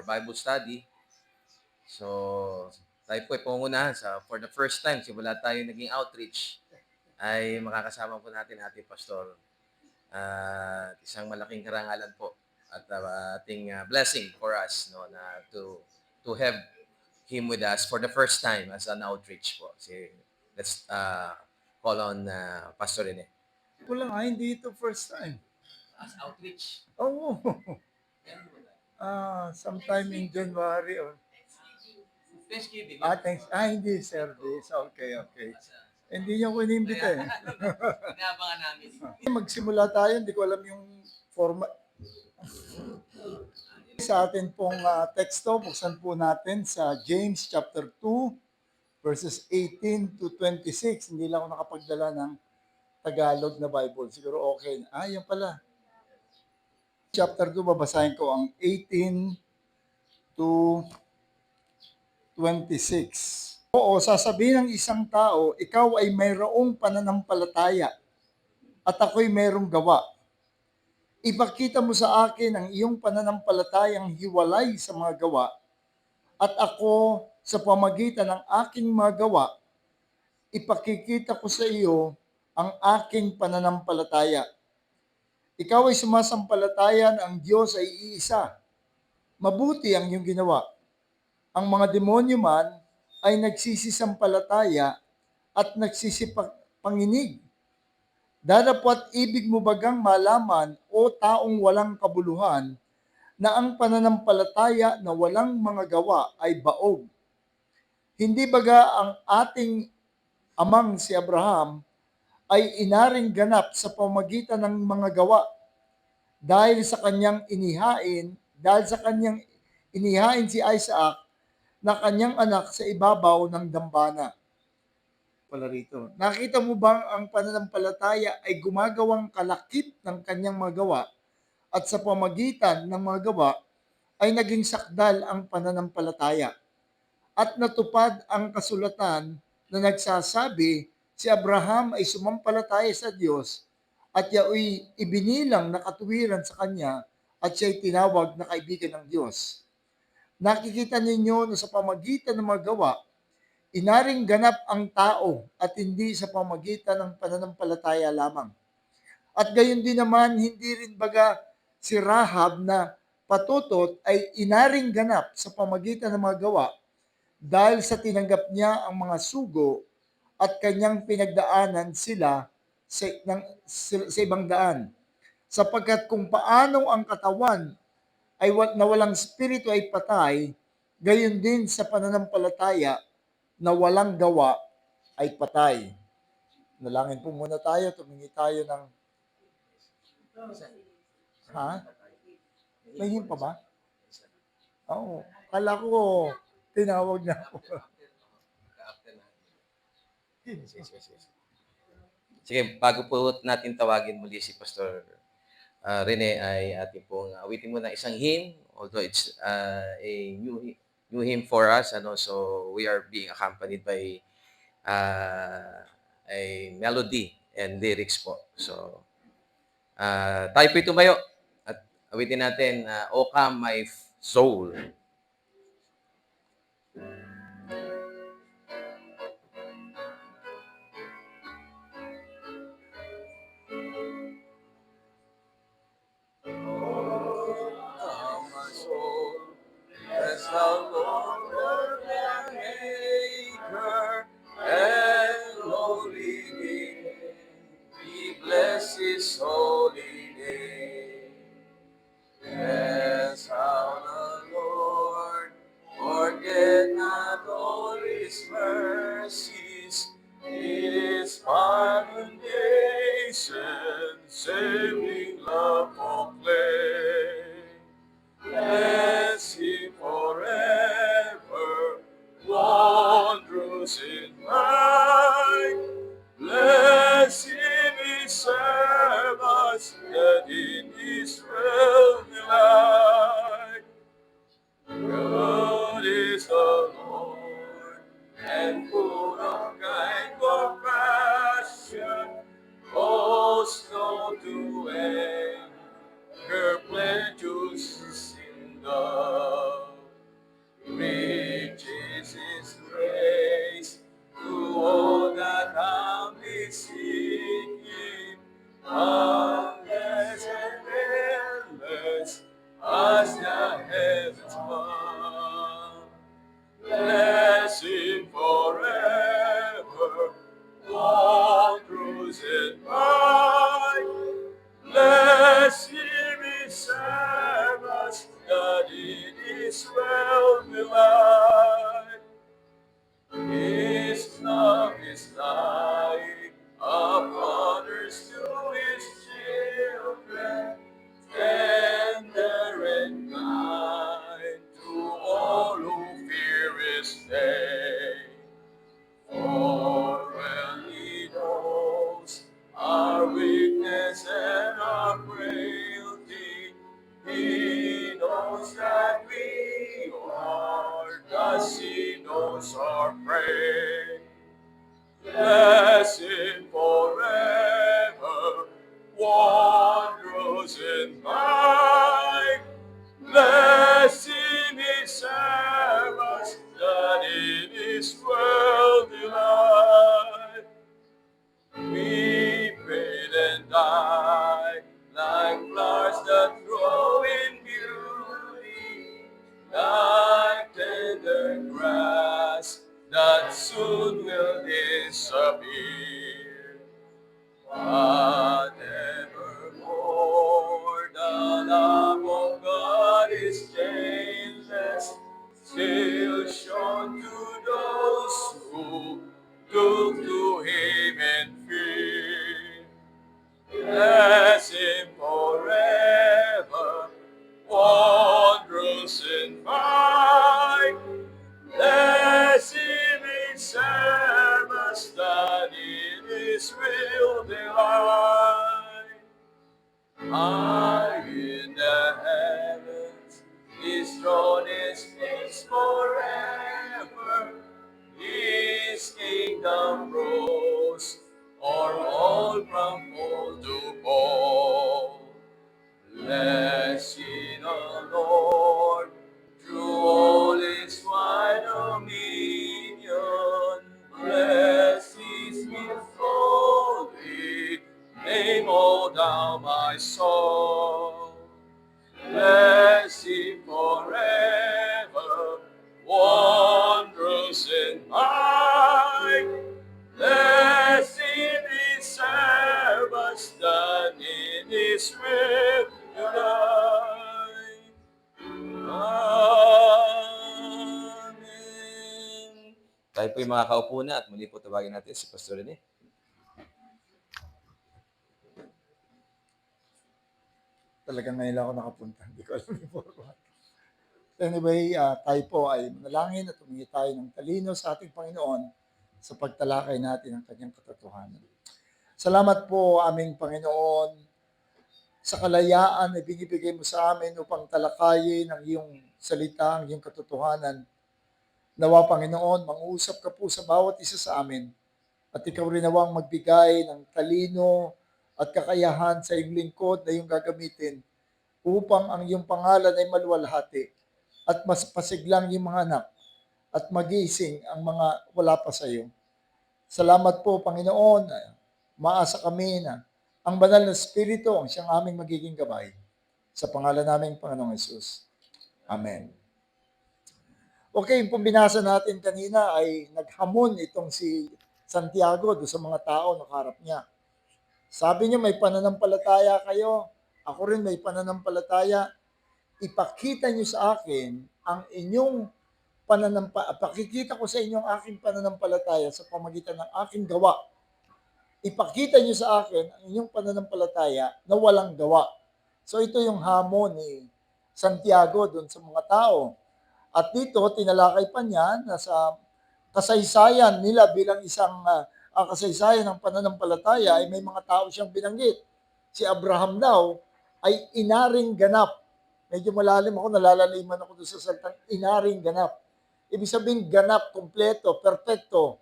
Bible study. So, tayo po ay pangungunahan for the first time, simula tayo naging outreach, ay makakasama po natin ating pastor. Isang malaking karangalan po at ating blessing for us no, na to have him with us for the first time as an outreach po. Let's call on Pastor Rene. Ko lang, hindi ito first time. As outreach? Oo. Sometime in January or... Thanksgiving. Thanks. Hindi service. Okay. Hindi niyo ko inimbita eh. Inaabangan namin. Magsimula tayo, hindi ko alam yung format. Sa atin pong teksto, buksan po natin sa James chapter 2, verses 18 to 26. Hindi lang ako nakapagdala ng Tagalog na Bible. Siguro okay. Yan pala. Chapter 2, babasahin ko ang 18 to 26. Oo, sasabihin ng isang tao, ikaw ay mayroong pananampalataya at ako'y mayroong gawa. Ipakita mo sa akin ang iyong pananampalatayang hiwalay sa mga gawa at ako sa pamagitan ng aking mga gawa, ipakikita ko sa iyo ang aking pananampalataya. Ikaw ay sumasampalataya na ang Diyos ay iisa. Mabuti ang iyong ginawa. Ang mga demonyo man ay nagsisisampalataya at nagsisipanginig. Dadapat ibig mo bagang malaman o taong walang kabuluhan na ang pananampalataya na walang mga gawa ay baog. Hindi baga ang ating amang si Abraham ay inaring ganap sa pamagitan ng mga gawa dahil sa kanyang inihain si Isaac na kanyang anak sa ibabaw ng dambana. Pala rito. Nakita mo bang ang pananampalataya ay gumagawang kalakip ng kanyang mga gawa at sa pamagitan ng mga gawa ay naging sakdal ang pananampalataya. At natupad ang kasulatan na nagsasabi si Abraham ay sumampalataya sa Diyos at yaoy ibinilang na katuwiran sa kanya at siya'y tinawag na kaibigan ng Diyos. Nakikita ninyo na sa pamagitan ng mga gawa, inaring ganap ang tao at hindi sa pamagitan ng pananampalataya lamang. At gayon din naman, hindi rin baga si Rahab na patutot ay inaring ganap sa pamagitan ng mga gawa dahil sa tinanggap niya ang mga sugo at kanyang pinagdaanan sila sa ibang daan. Sapagkat kung paano ang katawan ay na walang spirito ay patay, gayon din sa pananampalataya na walang gawa ay patay. Nalangin po muna tayo, tumingi tayo ng... May him pa ba? Oo. Kala ko, tinawag na ako. Sige, bago po natin tawagin muli si Pastor Rene, ay ating pong awitin muna isang hymn, although it's a new hymn for us, and also we are being accompanied by a melody and lyrics po. So, tayo po tumayo at awitin natin, O Come My Soul. As the Lord their Maker and holy King, we bless His holy name. Yes, how the Lord heaven's above. Bless him forever, wondrous and might. Bless him, his servants, that in his well delight. His love is like upon earth to his children, tender and kind to all who fear his name. For well he knows our weakness and our frailty. He knows that we are dust. He knows our frame. Bless him forever, wondrous in might. Bless him, his servants, that in his well delight. We prayed and died like flowers that grow in beauty, like tender grass that soon will disappear. But evermore the love of God is changeless, still shown to those who look to him in fear. Bless him forever, wondrous in might. Bless him, his servants, that in his will delight. High in the heavens, his throne is fixed forever. His kingdom rose, or all from pole to pole. Bless ye the Lord, through all his wide dominion. Bless his most holy name, O thou my soul. Bless him forever, wondrous in might. Bless him, his servants, that in his will delight. Amen. Tayo po yung mga kaupo na at muli po tawagin natin si Pastor Rene. Talagang ngayon lang ako nakapunta. Hindi ko alam yung format. Anyway, tayo po ay manalangin at humingi tayo ng talino sa ating Panginoon sa pagtalakay natin ng kanyang katotohanan. Salamat po aming Panginoon sa kalayaan na binibigay mo sa amin upang talakayin ang iyong salita, ang iyong katotohanan. Nawa Panginoon, mangusap ka po sa bawat isa sa amin at ikaw rin nawang magbigay ng talino at kakayahan sa iyong lingkod na iyong gagamitin upang ang iyong pangalan ay maluwalhati at mas pasiglang yung mga anak at magising ang mga wala pa sa iyo. Salamat po, Panginoon. Maasa kami na ang banal na Espiritu ang siyang aming magiging gabay. Sa pangalan namin, Panginoong Yesus. Amen. Okay, yung binasa natin kanina ay naghamon itong si Santiago do sa mga tao na kaharap niya. Sabi niya, may pananampalataya kayo. Ako rin may pananampalataya. Ipakita niyo sa akin ang inyong pakikita ko sa inyo ang aking pananampalataya sa pamagitan ng aking gawa. Ipakita niyo sa akin ang inyong pananampalataya na walang gawa. So ito yung hamon ni Santiago doon sa mga tao. At dito, tinalakay pa niya na sa kasaysayan nila bilang isang kasaysayan ng pananampalataya ay may mga tao siyang binanggit. Si Abraham daw ay inaring ganap. Medyo malalim ako, nalalaliman ako doon sa salitang inaring ganap. Ibig sabihin, ganap, kompleto, perfecto,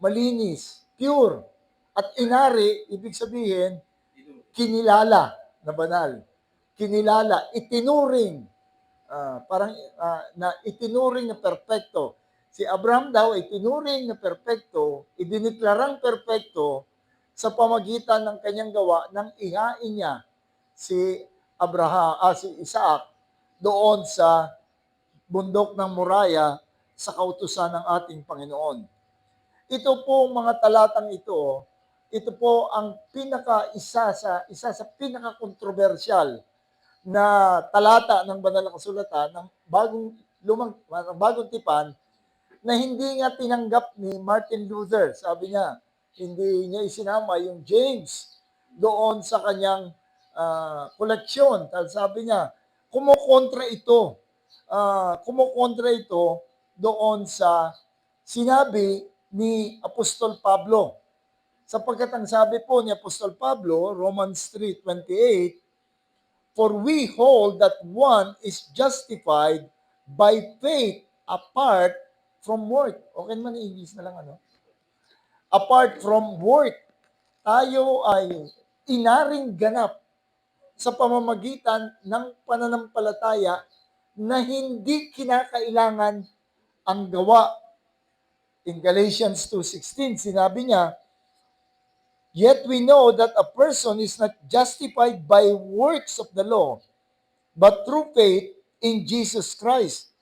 malinis, pure. At inari, ibig sabihin, kinilala na banal. Kinilala, itinuring, na itinuring na perfecto. Si Abraham daw ay tinuring na perfecto, idineklarang perfecto sa pamagitan ng kanyang gawa nang ihain niya si si Isaac doon sa bundok ng Moraya sa kautusan ng ating Panginoon. Ito po mga talatang ito po ang isa sa pinaka-kontrobersyal na talata ng banal na kasulatan ng bagong tipan na hindi nga tinanggap ni Martin Luther. Sabi niya, hindi niya isinama yung James doon sa kanyang koleksyon. Sabi niya, kumukontra ito doon sa sinabi ni Apostol Pablo. Sapagkat ang sabi po ni Apostol Pablo, Romans 3:28, for we hold that one is justified by faith apart from work. Okay naman, English na lang, ano? Apart from work, tayo ay inaring ganap sa pamamagitan ng pananampalataya na hindi kinakailangan ang gawa. In Galatians 2:16, sinabi niya, yet we know that a person is not justified by works of the law, but through faith in Jesus Christ.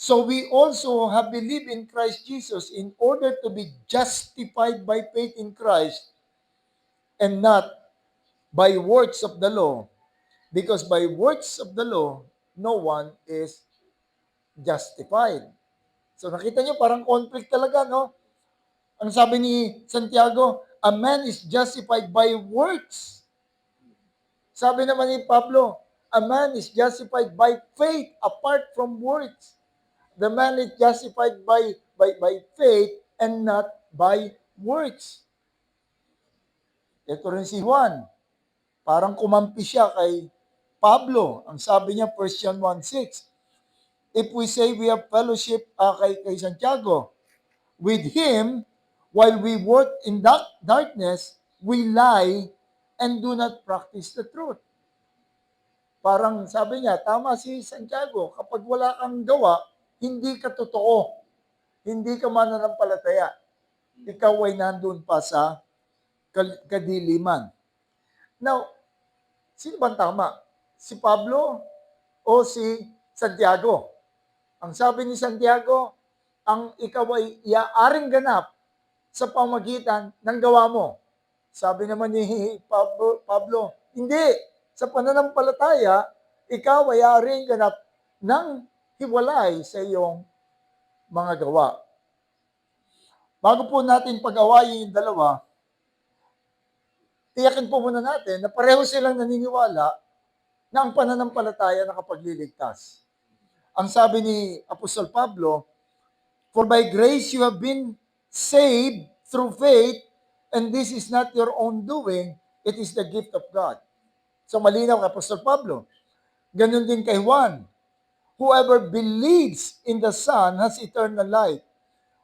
So we also have believed in Christ Jesus in order to be justified by faith in Christ and not by works of the law. Because by works of the law, no one is justified. So nakita nyo, parang conflict talaga, no? Ang sabi ni Santiago, a man is justified by works. Sabi naman ni Pablo, a man is justified by faith apart from works. The man is justified by faith and not by works. Ito rin si Juan. Parang kumampi siya kay Pablo. Ang sabi niya, 1 John 1:6. If we say we have fellowship kay Santiago, with him, while we work in darkness, we lie and do not practice the truth. Parang sabi niya, tama si Santiago, kapag wala kang gawa, hindi ka totoo. Hindi ka mananampalataya. Ikaw ay nandun pa sa kadiliman. Now, sino bang tama? Si Pablo o si Santiago? Ang sabi ni Santiago, ang ikaw ay iaaring ganap sa pamagitan ng gawa mo. Sabi naman ni Pablo, hindi. Sa pananampalataya, ikaw ay iaaring ganap ng hiwalay sa iyong mga gawa. Bago po natin pag-awayin yung dalawa, tiyakin po muna natin na pareho silang naniniwala na ang pananampalataya nakapagliligtas. Ang sabi ni Apostol Pablo, for by grace you have been saved through faith, and this is not your own doing, it is the gift of God. So malinaw kay Apostol Pablo. Ganun din kay Juan. Whoever believes in the Son has eternal life.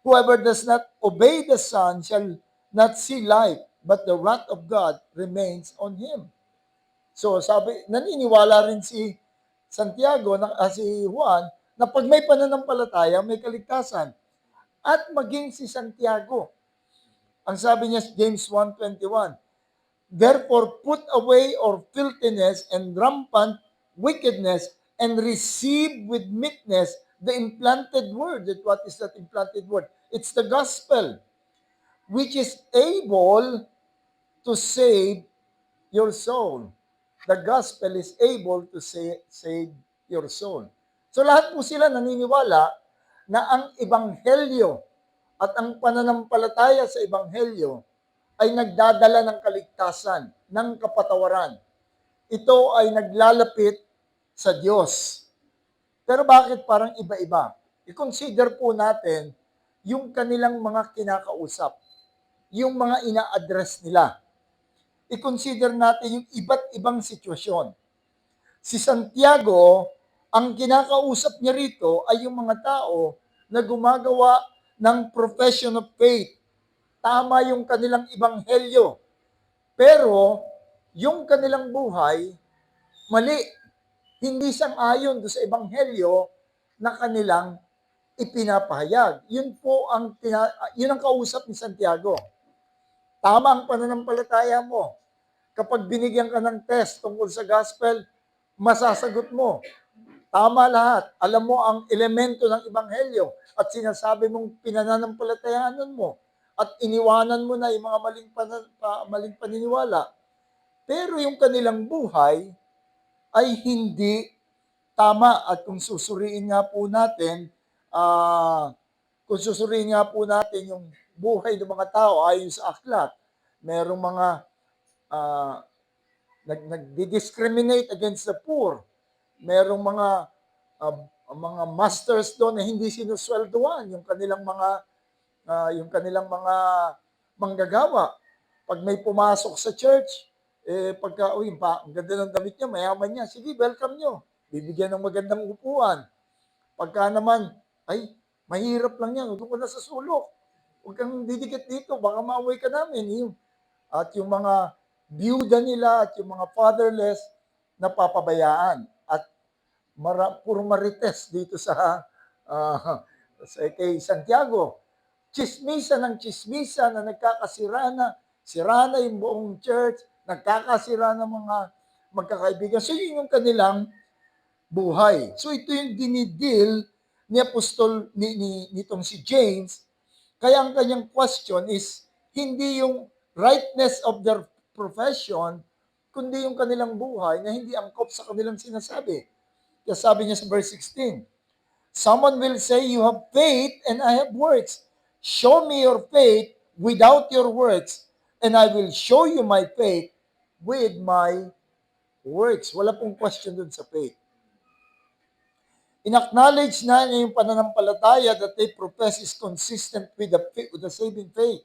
Whoever does not obey the Son shall not see life, but the wrath of God remains on him. So sabi, naniniwala rin si Santiago, si Juan, na pag may pananampalataya, may kaligtasan. At maging si Santiago. Ang sabi niya, James 1:21, therefore put away all filthiness and rampant wickedness and receive with meekness the implanted word. What is that implanted word? It's the gospel, which is able to save your soul. The gospel is able to save your soul. So lahat po sila naniniwala na ang ebanghelyo at ang pananampalataya sa ebanghelyo ay nagdadala ng kaligtasan, ng kapatawaran. Ito ay naglalapit sa Diyos. Pero bakit parang iba-iba? I-consider po natin yung kanilang mga kinakausap, yung mga ina-address nila. I-consider natin yung iba't ibang sitwasyon. Si Santiago, ang kinakausap niya rito ay yung mga tao na gumagawa ng profession of faith. Tama yung kanilang ebanghelyo. Pero, yung kanilang buhay, mali. Hindi sang-ayon do sa ebanghelyo na kanilang ipinapahayag. Yun ang kausap ni Santiago. Tama ang pananampalataya mo. Kapag binigyan ka ng test tungkol sa gospel, masasagot mo. Tama lahat. Alam mo ang elemento ng ebanghelyo at sinasabi mong pinananampalatayaan mo at iniwanan mo na yung mga maling paniniwala. Pero yung kanilang buhay ay hindi tama at kung susuriin nga po natin, yung buhay ng mga tao ayon sa aklat, merong mga ah, nagdi-discriminate against the poor. Merong mga masters doon na hindi sinusweldoan yung kanilang mga manggagawa. Pag may pumasok sa church, pagka, uy, ang ganda ng damit niya, mayaman niya, sige, welcome niyo. Bibigyan ng magandang upuan. Pagka naman, ay, mahirap lang yan, doon ko na sa sulok. Huwag kang didikit dito, baka maamoy ka namin. At yung mga byuda nila at yung mga fatherless, napapabayaan. At puro marites dito sa kay Santiago. Chismisa ng chismisa na nagkakasirana, sirana yung buong church, nagkakasira ng mga magkakaibigan. So yun yung kanilang buhay. So ito yung dinidil ni Apostol nitong si James. Kaya ang kanyang question is hindi yung rightness of their profession, kundi yung kanilang buhay na hindi angkop sa kanilang sinasabi. Kaya sabi niya sa verse 16, someone will say, you have faith and I have works. Show me your faith without your works, and I will show you my faith with my works. Wala pong question dun sa faith. In-acknowledge na niya yung pananampalataya that they profess is consistent with the saving faith.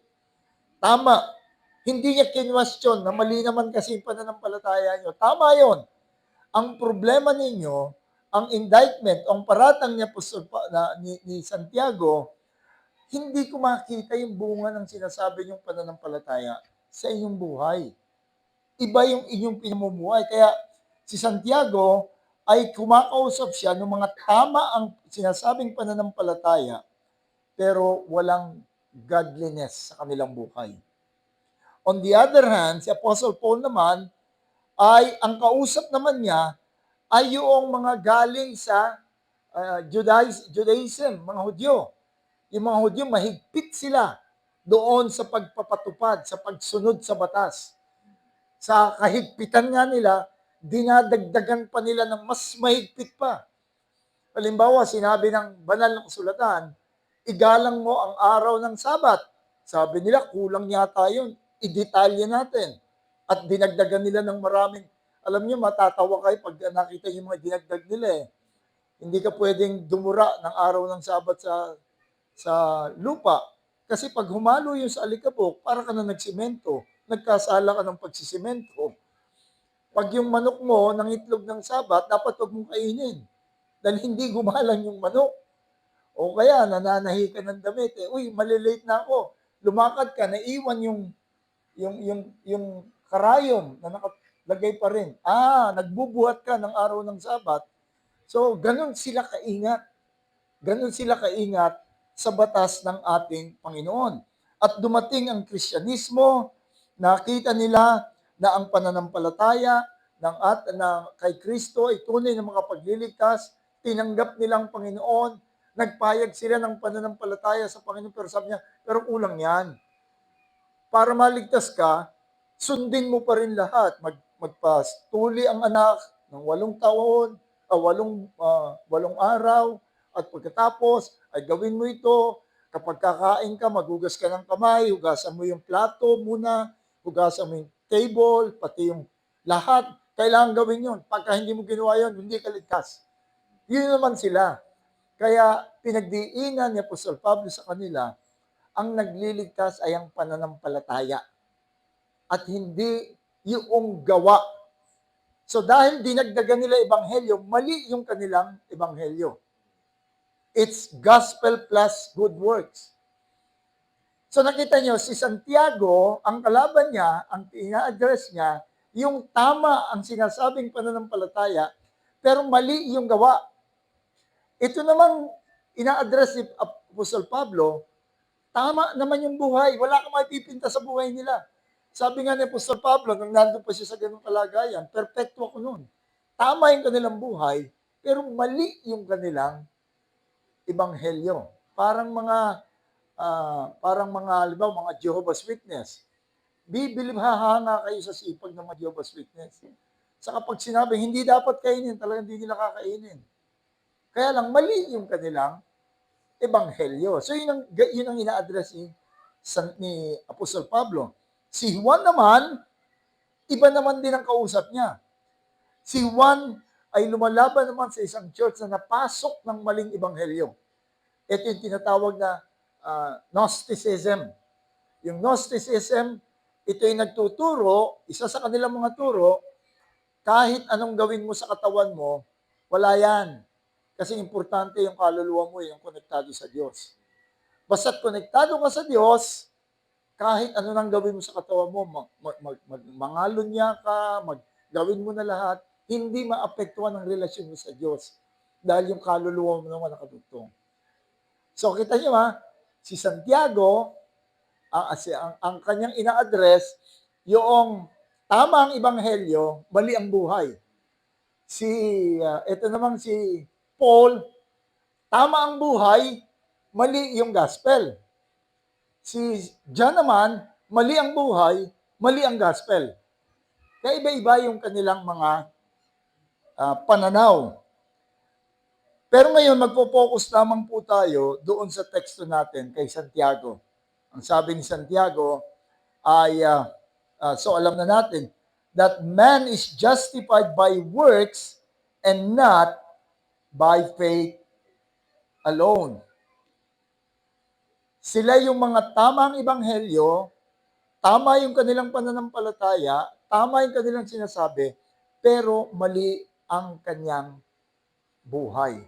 Tama. Hindi niya kinwestiyon na mali naman kasi yung pananampalataya niyo. Tama yon. Ang problema ninyo, ang indictment, ang paratang niya ni Santiago, hindi ko makita yung bunga ng sinasabi niyong pananampalataya sa inyong buhay. Iba yung inyong pinamumuhay. Kaya si Santiago ay kumakausap siya ng mga tama ang sinasabing pananampalataya pero walang godliness sa kanilang buhay. On the other hand, si Apostle Paul naman ay ang kausap naman niya ay yung mga galing sa Judaism, mga Hudyo. Yung mga Hudyo, mahigpit sila doon sa pagpapatupad, sa pagsunod sa batas. Sa kahigpitan nga nila, dinadagdagan pa nila ng mas mahigpit pa. Halimbawa, sinabi ng banal na kasulatan, igalang mo ang araw ng Sabat. Sabi nila, kulang yata yun. Idetalye natin. At dinagdagan nila ng maraming, alam niyo, matatawa kayo pag nakita yung mga dinagdag nila eh. Hindi ka pwedeng dumura ng araw ng Sabat sa lupa. Kasi pag humalo yung sa alikabok, para ka na nagsimento. Nagkasala ka ng pagsisimento. Pag yung manok mo, ng itlog ng Sabat, dapat huwag mong kainin. Dahil hindi gumalang yung manok. O kaya, nananahi ka ng damit. Uy, malilate na ako. Lumakad ka, naiwan yung karayom na nakalagay pa rin. Nagbubuhat ka ng araw ng Sabat. So, ganun sila kaingat. Ganun sila kaingat sa batas ng ating Panginoon. At dumating ang Kristyanismo, nakita nila na ang pananampalataya na kay Kristo ay tunay na makapagliligtas, tinanggap nilang Panginoon, nagpayag sila ng pananampalataya sa Panginoon, pero sabi niya, pero kulang yan. Para maligtas ka, sundin mo pa rin lahat. Magpastuli ang anak ng 8 taon, 8 araw, at pagkatapos ay gawin mo ito. Kapag kakain ka, magugas ka ng kamay, hugasan mo yung plato muna, hugasan mo yung table, pati yung lahat. Kailangan gawin yun. Pagka hindi mo ginawa yun, hindi ka ligtas. Yun naman sila. Kaya pinagdiinan ni Apostol Pablo sa kanila, ang nagliligtas ay ang pananampalataya at hindi yung gawa. So dahil dinagdagan nila ebanghelyo, mali yung kanilang ebanghelyo. It's gospel plus good works. So nakita nyo, si Santiago, ang kalaban niya, ang ina-address niya, yung tama ang sinasabing pananampalataya, pero mali yung gawa. Ito namang ina-address ni Apostol Pablo, tama naman yung buhay. Wala kang maipipinta sa buhay nila. Sabi nga ni Apostol Pablo, nung nandun pa siya sa ganung kalagayan, perfecto ako noon. Tama yung kanilang buhay, pero mali yung kanilang ebanghelyo. Parang mga halimbawa, mga Jehovah's Witness. Hahanga kayo sa sipag ng mga Jehovah's Witness. Sa kapag sinabi, hindi dapat kainin, talagang hindi nila kakainin. Kaya lang, mali yung kanilang ebanghelyo. So, yun ang ina-address ni Apostol Pablo. Si Juan naman, iba naman din ang kausap niya. Si Juan ay lumalaban naman sa isang church na napasok ng maling ebanghelyo. Ito yung tinatawag na Gnosticism. Yung Gnosticism, ito yung nagtuturo, isa sa kanilang mga turo, kahit anong gawin mo sa katawan mo, wala yan. Kasi importante yung kaluluwa mo, yung konektado sa Diyos. Basta't konektado ka sa Diyos, kahit ano nang gawin mo sa katawan mo, mangalunya ka, gawin mo na lahat, hindi maapektuhan ang relasyon mo sa Diyos. Dahil yung kaluluwa mo naman nakadugtong. So, kita niyo si Santiago, ang kanyang ina-address, yung tamang ebanghelyo, mali ang buhay. Ito namang si Paul, tama ang buhay, mali yung gospel. Si John naman, mali ang buhay, mali ang gospel. Kaya iba-iba yung kanilang mga pananaw. Pero ngayon, magpo-focus lamang po tayo doon sa teksto natin kay Santiago. Ang sabi ni Santiago ay, so alam na natin, that man is justified by works and not by faith alone. Sila yung mga tamang ebanghelyo, tama yung kanilang pananampalataya, tama yung kanilang sinasabi, pero mali ang kanyang buhay.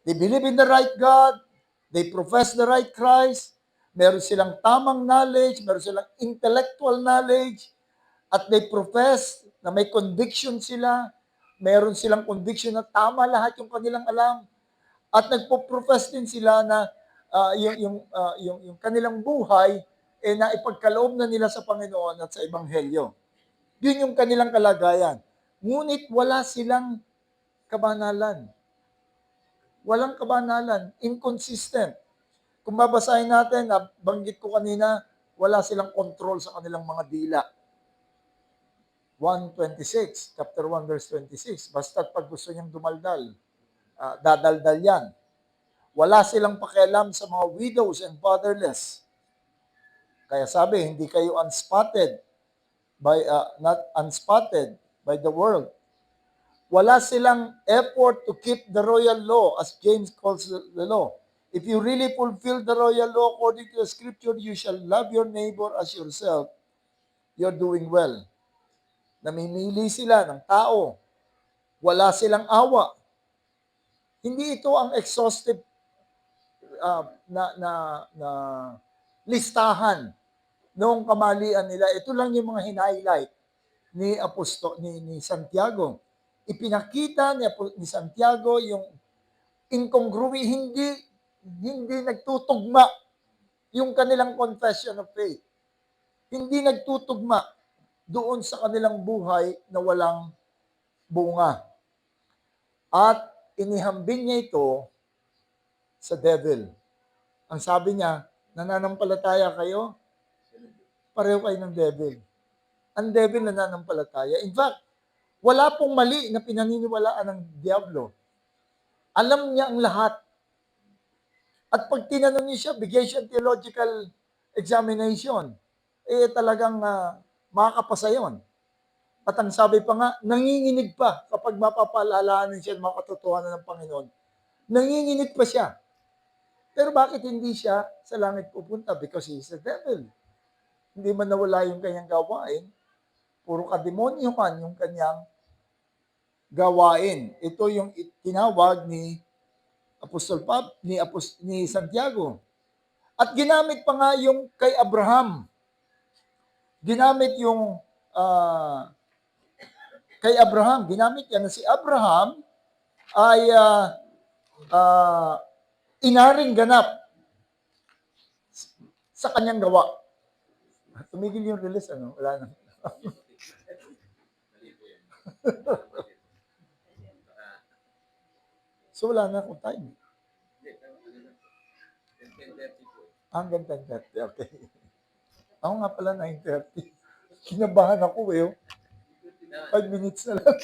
They believe in the right God, they profess the right Christ, meron silang tamang knowledge, meron silang intellectual knowledge, at they profess na may conviction sila, meron silang conviction na tama lahat yung kanilang alam, at nagpo-profess din sila na yung kanilang buhay na ipagkaloob na nila sa Panginoon at sa Ebanghelyo. Yun yung kanilang kalagayan. Ngunit wala silang kabanalan. Walang kabanalan. Inconsistent. Kung babasahin natin, banggit ko kanina, wala silang control sa kanilang mga dila. 1:26, chapter 1, verse 26. Basta't pag gusto niyang dumaldal, dadaldal yan. Wala silang pakialam sa mga widows and fatherless. Kaya sabi, hindi kayo not unspotted by the world. Wala silang effort to keep the royal law, as James calls the law. If you really fulfill the royal law according to the scripture, you shall love your neighbor as yourself. You're doing well. Namimili sila ng tao. Wala silang awa. Hindi ito ang exhaustive na listahan noong kamalian nila. Ito lang yung mga hinighlight ni Santiago. Ipinakita ni Santiago yung incongruity, hindi nagtutugma yung kanilang confession of faith. Hindi nagtutugma doon sa kanilang buhay na walang bunga. At inihambing niya ito sa devil. Ang sabi niya, nananampalataya kayo, pareho kayo ng devil. Ang devil nananampalataya. In fact, wala pong mali na pinaniniwalaan ng Diablo. Alam niya ang lahat. At pag tinanong niya siya, bigay siya theological examination, talagang makakapasa yun. At ang sabi pa nga, nanginginig pa kapag mapapaalalahanan siya ng mga katotohanan ng Panginoon. Nanginginig pa siya. Pero bakit hindi siya sa langit pupunta? Because he is the devil. Hindi man nawala yung kanyang gawain, puro kademonyo man yung kanyang gawain. Ito yung tinawag ni ni Santiago. At ginamit pa nga yung kay Abraham. Ginamit yung kay Abraham. Ginamit yan na si Abraham ay inaring ganap sa kanyang gawa. Tumigil yung release, wala na. So wala na akong time. Hindi, ano na po. 10:30 po. Hanggang 10:30. Okay. Ako nga pala 9:30. Kinabahan ako eh. Oh. 5 minutes na lang.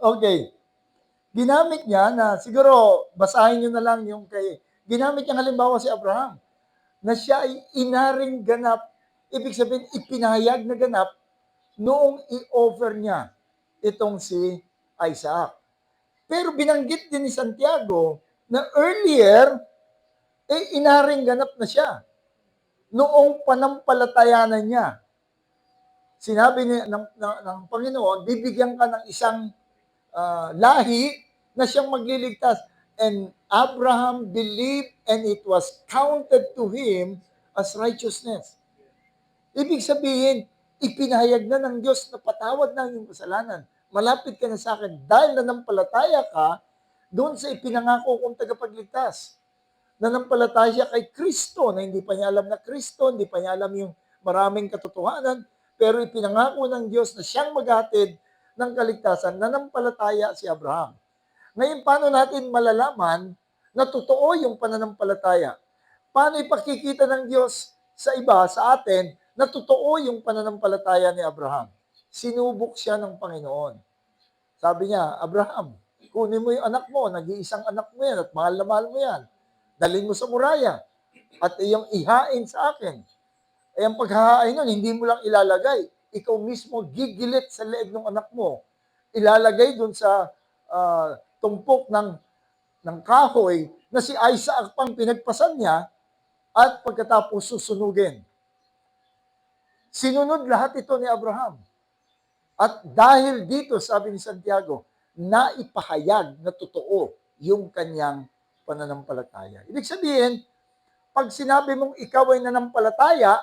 Okay. Ginamit niya na, siguro, basahin niyo na lang yung kay, ginamit niya halimbawa si Abraham, na siya ay inaring ganap, ibig sabihin, ipinahayag na ganap, noong i-offer niya itong si Isaac. Pero binanggit din ni Santiago na earlier, inaring ganap na siya. Noong panampalatayanan niya, sinabi ng Panginoon, bibigyan ka ng isang lahi na siyang magliligtas. And Abraham believed and it was counted to him as righteousness. Ibig sabihin, ipinahayag na ng Diyos na patawad na ang iyong kasalanan. Malapit ka na sa akin dahil nanampalataya ka doon sa ipinangako kong tagapagligtas. Nanampalataya siya kay Kristo na hindi pa niya alam na Kristo, hindi pa niya alam yung maraming katotohanan, pero ipinangako ng Diyos na siyang maghatid ng kaligtasan, nanampalataya si Abraham. Ngayon, paano natin malalaman na totoo yung pananampalataya? Paano ipakikita ng Diyos sa iba, sa atin, na totoo yung pananampalataya ni Abraham? Sinubok siya ng Panginoon. Sabi niya, Abraham, kunin mo yung anak mo, nag-iisang anak mo yan at mahal na mahal mo yan. Dalhin mo sa muraya at iyong ihain sa akin. Ay ang paghahain nun, hindi mo lang ilalagay. Ikaw mismo gigilit sa leeg ng anak mo. Ilalagay dun sa tumpok ng kahoy na si Isaac pang pinagpasan niya at pagkatapos susunugin. Sinunod lahat ito ni Abraham. At dahil dito, sabi ni Santiago, naipahayag na totoo yung kanyang pananampalataya. Ibig sabihin, pag sinabi mong ikaw ay nanampalataya,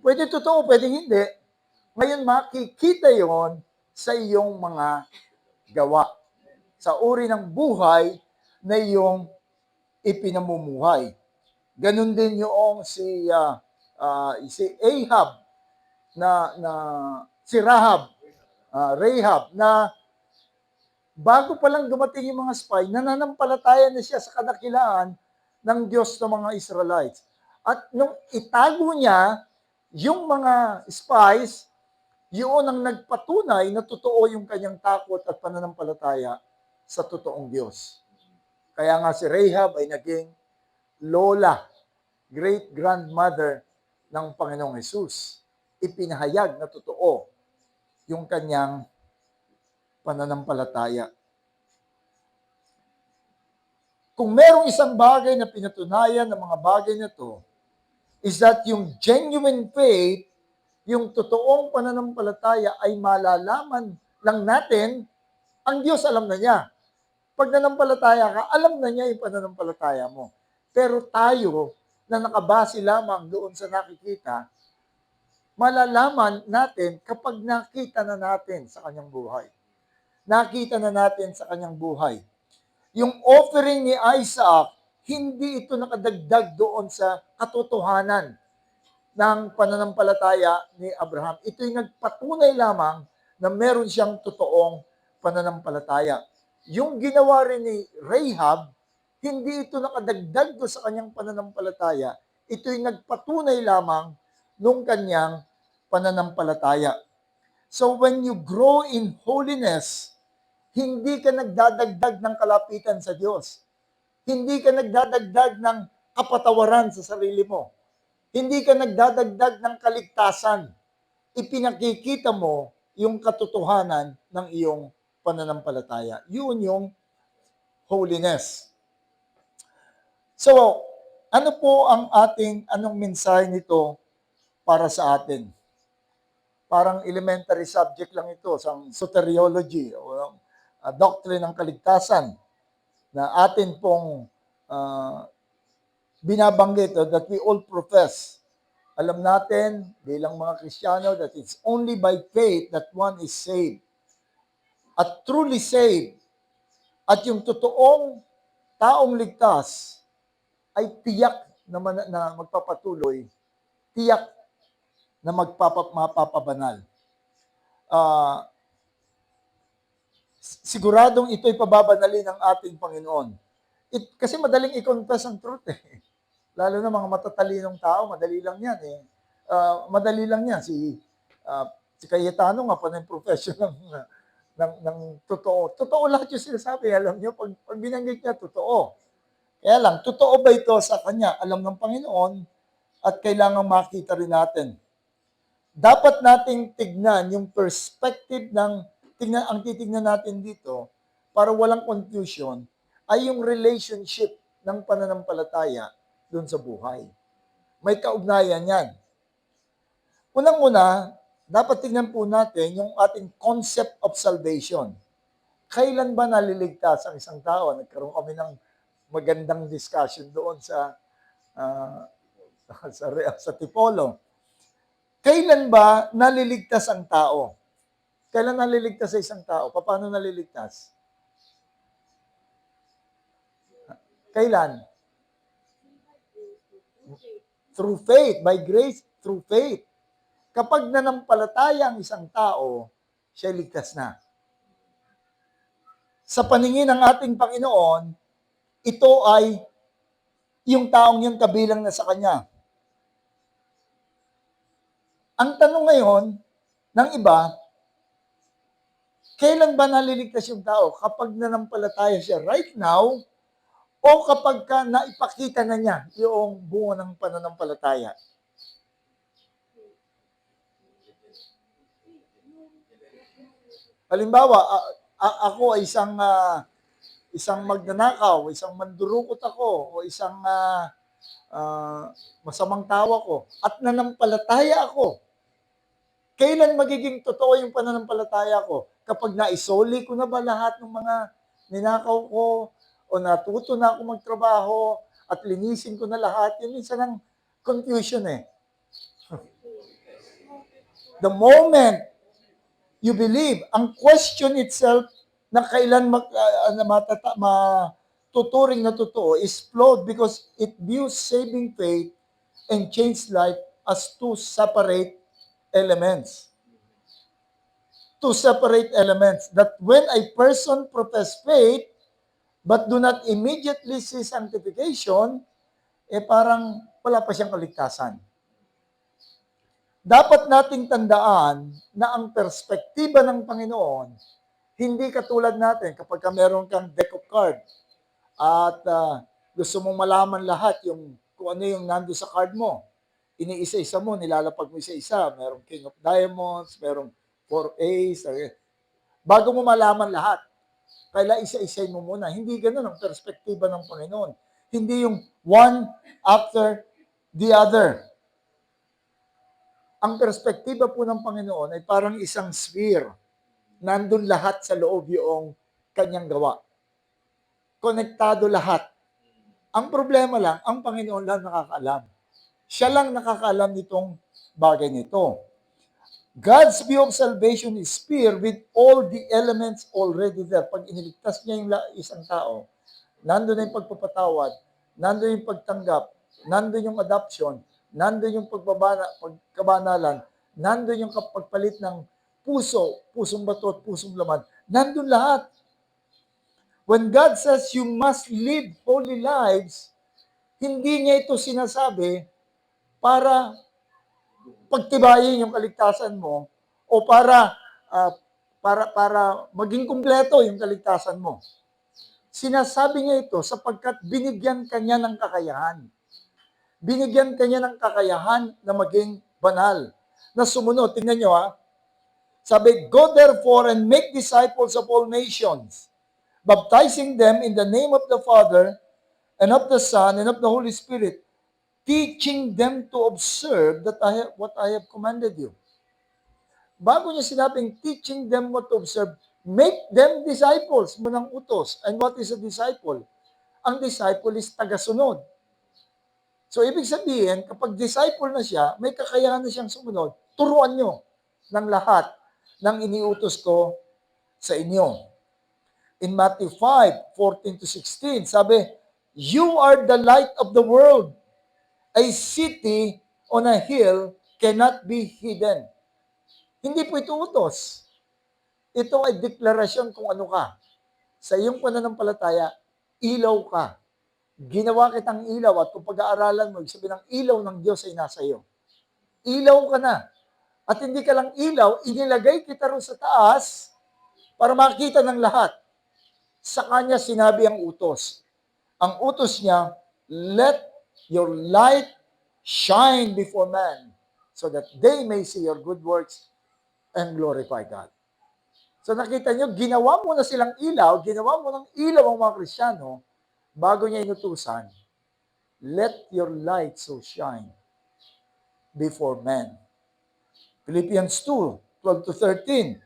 pwede totoo, pwede hindi. Ngayon, makikita yon sa iyong mga gawa. Sa uri ng buhay na iyong ipinamumuhay. Ganon din yung si Ahab na si Rahab na bago pa lang dumating yung mga spy, nananampalataya na siya sa kadakilaan ng Diyos ng mga Israelites. At nung itago niya yung mga spies, yun ang nagpatunay na totoo yung kanyang takot at pananampalataya sa totoong Diyos. Kaya nga si Rahab ay naging lola, great-grandmother ng Panginoong Hesus. Ipinahayag na totoo yung kanyang pananampalataya. Kung merong isang bagay na pinatunayan ng mga bagay na to, is that yung genuine faith, yung totoong pananampalataya ay malalaman lang natin, ang Diyos alam na niya. Pag nanampalataya ka, alam na niya yung pananampalataya mo. Pero tayo, na nakabase lamang doon sa nakikita, malalaman natin kapag nakita na natin sa kanyang buhay. Nakita na natin sa kanyang buhay. Yung offering ni Isaac, hindi ito nakadagdag doon sa katotohanan ng pananampalataya ni Abraham. Ito yung nagpatunay lamang na meron siyang totoong pananampalataya. Yung ginawa rin ni Rahab, hindi ito nakadagdag doon sa kanyang pananampalataya. Ito yung nagpatunay lamang nung kanyang pananampalataya. So when you grow in holiness, hindi ka nagdadagdag ng kalapitan sa Diyos. Hindi ka nagdadagdag ng kapatawaran sa sarili mo. Hindi ka nagdadagdag ng kaligtasan. Ipinakikita mo yung katotohanan ng iyong pananampalataya. Yun yung holiness. So, ano po ang anong mensahe nito para sa atin? Parang elementary subject lang ito, sa soteriology o doctrine ng kaligtasan na atin pong binabanggit that we all profess. Alam natin bilang mga Kristiyano that it's only by faith that one is saved. At truly saved. At yung totoong taong ligtas ay tiyak na magpapatuloy, tiyak na mapapabanal. siguradong ito'y pababanali ng ating Panginoon. Kasi madaling i-confess ang truth eh. Lalo na mga matatalinong tao, madali lang yan eh. Madali lang yan. Si Cayetano nga pa ng profession ng totoo. Totoo lahat yung sinasabi. Alam niyo, pag binanggit niya, totoo. Kaya lang, totoo ba ito sa kanya? Alam ng Panginoon at kailangan makita rin natin. Dapat nating tignan yung perspective ang titignan natin dito para walang confusion ay yung relationship ng pananampalataya doon sa buhay. May kaugnayan yan. Unang-una, dapat tignan po natin yung ating concept of salvation. Kailan ba naliligtas ang isang tao? Nagkaroon kami ng magandang discussion doon uh, sa Tipolo. Kailan ba naliligtas ang tao? Kailan naliligtas sa isang tao? Paano naliligtas? Kailan? Through faith, by grace, through faith. Kapag nanampalataya ang isang tao, siya ligtas na. Sa paningin ng ating Panginoon, ito ay yung taong yun kabilang na sa Kanya. Ang tanong ngayon ng iba, kailan ba naliligtas yung tao? Kapag nanampalataya siya right now, o kapag ka naipakita na niya yung bunga ng pananampalataya? Halimbawa, ako ay isang magnanakaw, isang mandurukot ako, o isang masamang tao ako, at nanampalataya ako. Kailan magiging totoo yung pananampalataya ko? Kapag naisoli ko na ba lahat ng mga ninakaw ko, o natuto na ako magtrabaho, at linisin ko na lahat? Yun minsan ang confusion eh. The moment you believe, ang question itself na kailan matuturing na totoo is flawed because it views saving faith and changed life as two separate elements. Two separate elements. That when a person profess faith but do not immediately see sanctification, parang wala pa siyang kaligtasan. Dapat nating tandaan na ang perspektiba ng Panginoon, hindi katulad natin kapag meron kang deck of card at gusto mong malaman lahat kung ano yung nando sa card mo. Iniisa-isa mo, nilalapag mo isa-isa. Merong King of Diamonds, merong 4 Ace. Bago mo malaman lahat, kailangan isa-isay mo muna. Hindi ganun ang perspektiba ng Panginoon. Hindi yung one after the other. Ang perspektiba po ng Panginoon ay parang isang sphere. Nandun lahat sa loob yung kanyang gawa. Konektado lahat. Ang problema lang, ang Panginoon lang nakakaalam. Siya lang nakakaalam nitong bagay nito. God's view of salvation is sphere with all the elements already there. Pag iniligtas niya yung isang tao, nandun na yung pagpapatawad, nandun yung pagtanggap, nandun yung adoption, nandun yung pagkabanalan, nandun yung pagpalit ng pusong bato at pusong laman, nandun lahat. When God says you must live holy lives, hindi niya ito sinasabi para pagtibayin yung kaligtasan mo o para maging kumpleto yung kaligtasan mo. Sinasabi niya ito sapagkat binigyan kanya ng kakayahan. Binigyan kanya ng kakayahan na maging banal. Na sumunod, tingnan nyo sabi, go therefore and make disciples of all nations, baptizing them in the name of the Father and of the Son and of the Holy Spirit, teaching them to observe what I have commanded you. Bago niya sinabing teaching them what to observe, make them disciples, munang utos. And what is a disciple? Ang disciple is tagasunod. So, ibig sabihin, kapag disciple na siya, may kakayahan na siyang sumunod, turuan nyo ng lahat ng iniutos ko sa inyo. In Matthew 5:14-16, sabi, you are the light of the world. A city on a hill cannot be hidden. Hindi po ito utos. Ito ay deklarasyon kung ano ka. Sa iyong pananampalataya, ilaw ka. Ginawa kitang ilaw at kung pag-aaralan mo, sabi ng ilaw ng Diyos ay nasa iyo. Ilaw ka na. At hindi ka lang ilaw, inilagay kita rin sa taas para makita ng lahat. Sa kanya sinabi ang utos. Ang utos niya, let your light shine before man so that they may see your good works and glorify God. So nakita nyo, ginawa mo na silang ilaw, ginawa mo ng ilaw ang mga Kristiyano, bago niya inutusan, let your light so shine before men. Philippians 2:12 to 13.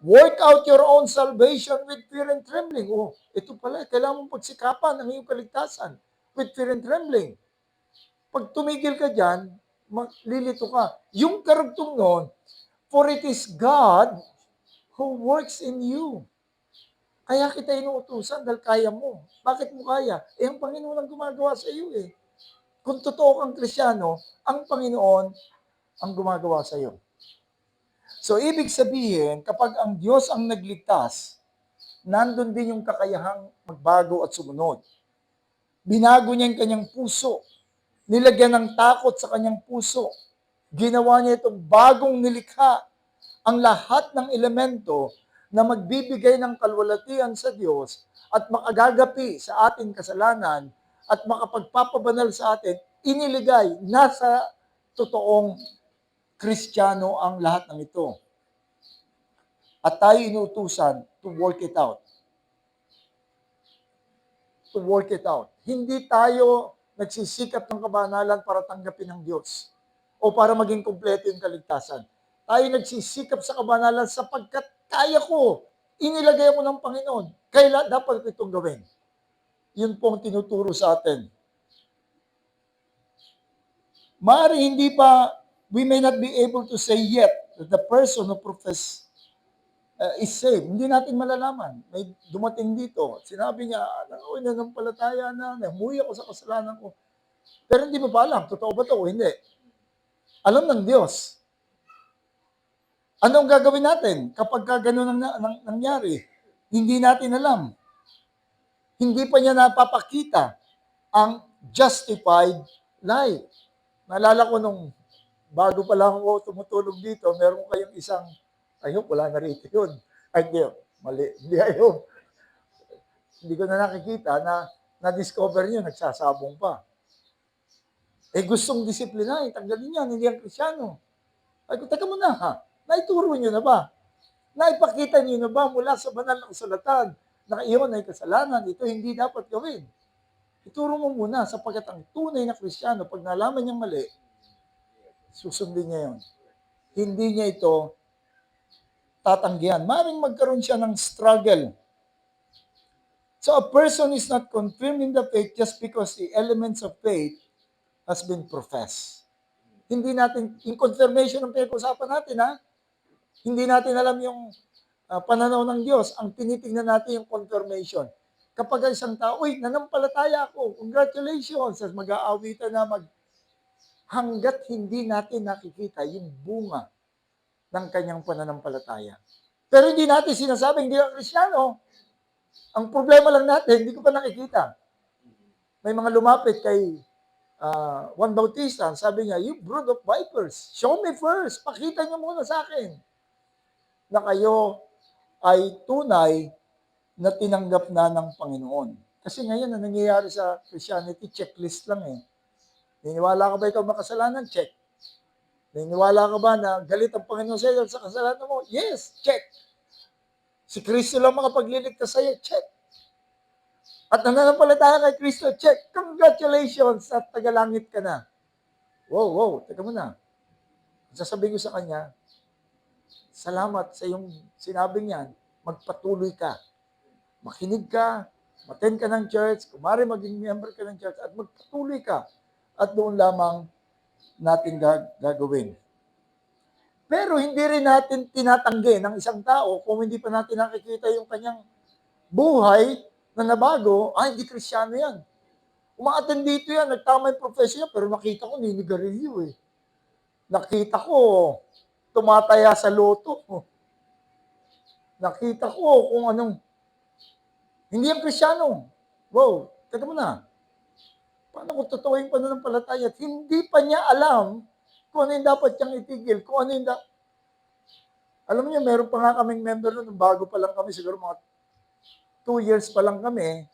Work out your own salvation with fear and trembling. Oh, ito pala, kailangan mong pagsikapan ang iyong kaligtasan with fear and trembling. Pag tumigil ka dyan, lilito ka. Yung karugtong nun, for it is God who works in you. Kaya kita inuutusan dahil kaya mo. Bakit mo kaya? Ang Panginoon ang gumagawa sa iyo eh. Kung totoo kang Kristiyano, ang Panginoon ang gumagawa sa iyo. So, ibig sabihin, kapag ang Diyos ang nagligtas, nandun din yung kakayahang magbago at sumunod. Binago niya yung kanyang puso. Nilagyan ng takot sa kanyang puso. Ginawa niya itong bagong nilikha. Ang lahat ng elemento na magbibigay ng kalwalatian sa Diyos at makagagapi sa ating kasalanan at makapagpapabanal sa atin, iniligay, nasa totoong Kristiyano ang lahat ng ito. At tayo inuutusan to work it out. To work it out. Hindi tayo nagsisikap ng kabanalan para tanggapin ng Diyos o para maging kumpleto yung kaligtasan. Tayo nagsisikap sa kabanalan sapagkat kaya ko, inilagay ako ng Panginoon. Kailan dapat ko itong gawin? Yun pong tinuturo sa atin. Maaari hindi pa, we may not be able to say yet that the person who profess is saved. Hindi natin malalaman. May dumating dito. Sinabi niya, uy, nanampalataya na, namuhi ako sa kasalanan ko. Pero hindi mo pa alam, totoo ba ito o hindi? Alam ng Diyos. Anong gagawin natin kapag gano'n nangyari? Hindi natin alam. Hindi pa niya napapakita ang justified life. Naalala ko nung bago pa lang ako tumutulog dito, meron kayong isang, I hope wala na rito yun. Ay, hindi, mali. Hindi, I hope. Hindi ko na nakikita na na-discover niyo, nagsasabong pa. Eh gustong disiplinahin, tanggalin yan, hindi ang Krisyano. Ay, teka muna ha, naituro niyo na ba? Naipakita niyo na ba mula sa banal na kasulatan na iyon ay kasalanan, ito hindi dapat gawin? Ituro mo muna sapagkat ang tunay na Krisyano, pag nalaman niyang mali, susundin niya yun. Hindi niya ito tatanggihan. Maring magkaroon siya ng struggle. So a person is not confirmed in the faith just because the elements of faith has been professed. Hindi natin, in confirmation ang pinag-usapan natin ha, hindi natin alam yung pananaw ng Diyos. Ang tinitingnan natin yung confirmation. Kapag isang tao, uy, nanampalataya ako, congratulations, at mag-aawitan na hanggat hindi natin nakikita yung bunga ng kanyang pananampalataya. Pero hindi natin sinasabing hindi ka Krisyano. Ang problema lang natin, hindi ko pa nakikita. May mga lumapit kay Juan Bautista, sabi niya, you brood of vipers, show me first, pakita niyo muna sa akin na kayo ay tunay na tinanggap na ng Panginoon. Kasi ngayon, ang nangyayari sa Christianity, checklist lang eh. Niniwala ka ba ikaw makasalanan? Check. Niniwala ka ba na galit ang Panginoon sa iyo sa kasalanan mo? Yes, check. Si Kristo lang makapagliligtas sa iyo? Check. At nananampalataya kay Kristo? Check. Congratulations at tagalangit ka na. Wow, teka muna. Sasabihin ko sa kanya, salamat sa iyong sinabing yan, magpatuloy ka. Makinig ka, attend ka ng church, kumari maging member ka ng church, at magpatuloy ka. At doon lamang natin gagawin. Pero hindi rin natin tinatanggi ng isang tao kung hindi pa natin nakikita yung kanyang buhay na nabago, hindi Krisyano yan. Umaattend dito yan, nagtama yung profession niya, pero nakita ko ninigarilyo eh. Nakita ko tumataya sa loto. Nakita ko kung anong, hindi ang Kristiyano. Wow, teka mo na. Paano kung totoo yung pananampalataya at hindi pa niya alam kung ano yung dapat niyang itigil, kung ano yung alam niyo, meron pa nga kaming member nun, nung bago pa lang kami, siguro mga 2 years pa lang kami,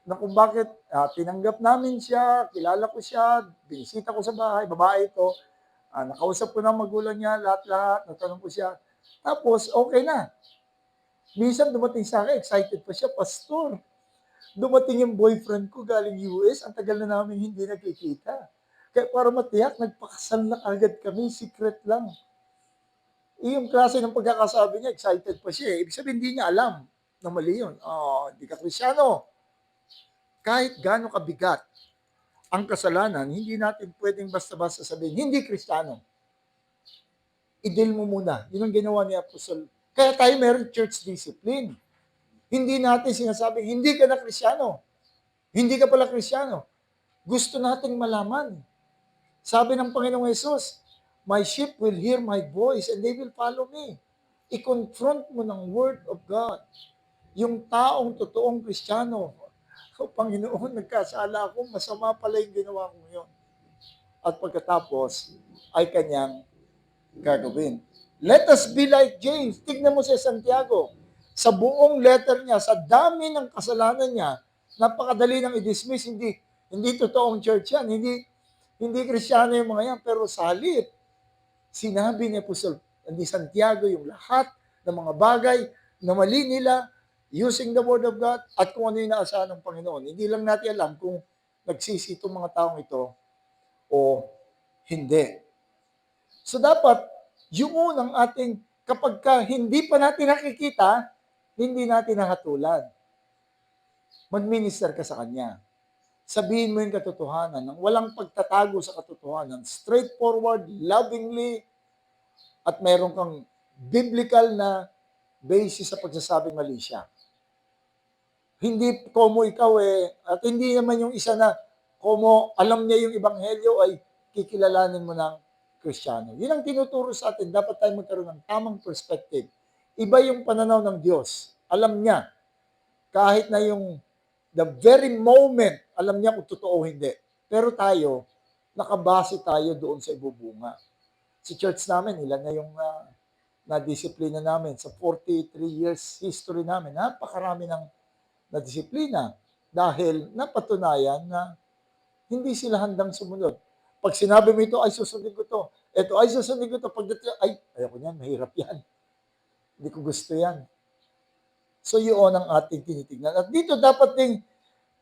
na kung bakit tinanggap namin siya, kilala ko siya, binisita ko sa bahay, babae ito, nakausap ko ng magulang niya, lahat-lahat, natanong ko siya. Tapos, okay na. Minsan dumating sa akin, excited pa siya, Pastor, dumating yung boyfriend ko galing US, ang tagal na namin hindi nagkikita. Kaya para matiyak, nagpakasal na agad kami, secret lang. Yung klase ng pagkakasabi niya, excited pa siya. Ibig sabihin, hindi niya alam na mali yun. Hindi ka Krisyano. Kahit gaano kabigat ang kasalanan, hindi natin pwedeng basta-basta sabihin, hindi Kristiyano. I-deal mo muna. Yun ang ginawa ni Apostol. Kaya tayo meron church discipline. Hindi natin sinasabing, hindi ka na Kristiyano. Hindi ka pala Kristiyano. Gusto nating malaman. Sabi ng Panginoong Yesus, my sheep will hear my voice and they will follow me. I-confront mo ng Word of God. Yung taong totoong Kristiyano, Panginoon, nagkasala ako, masama pala yung ginawa ko ngayon. At pagkatapos, ay kanyang gagawin. Let us be like James. Tignan mo si Santiago. Sa buong letter niya, sa dami ng kasalanan niya, napakadali nang i-dismiss. Hindi totoong church yan. Hindi Kristiyano yung mga yan. Pero sa halip, sinabi ni Apostol ni Santiago yung lahat ng mga bagay na mali nila using the Word of God at kung ano yung naasahan ng Panginoon. Hindi lang natin alam kung nagsisi itong mga taong ito o hindi. So dapat, yung unang ating, kapag hindi pa natin nakikita, hindi natin nahatulan. Mag-minister ka sa Kanya. Sabihin mo yung katotohanan ng walang pagtatago sa katotohanan. Straightforward, lovingly, at meron kang biblical na basis sa pagsasabing mali siya. Hindi komo ikaw at hindi naman yung isa na komo alam niya yung ebanghelyo ay kikilalanin mo ng Kristiyano. Yun ang tinuturo sa atin. Dapat tayo magkaroon ng tamang perspective. Iba yung pananaw ng Diyos. Alam niya. Kahit na yung the very moment, alam niya kung totoo o hindi. Pero tayo, nakabase tayo doon sa ibubunga. Sa church namin, ilan na yung na-disiplina namin. Sa 43 years history namin, napakarami ng na-disiplina dahil napatunayan na hindi sila handang sumunod. Pag sinabi mo ito, ay susundin ko to. Ito, ay susundin ko to. Pagdating, ay, ayoko niyan, mahirap yan. Hindi ko gusto yan. So yun ang ating tinitignan. At dito dapat ding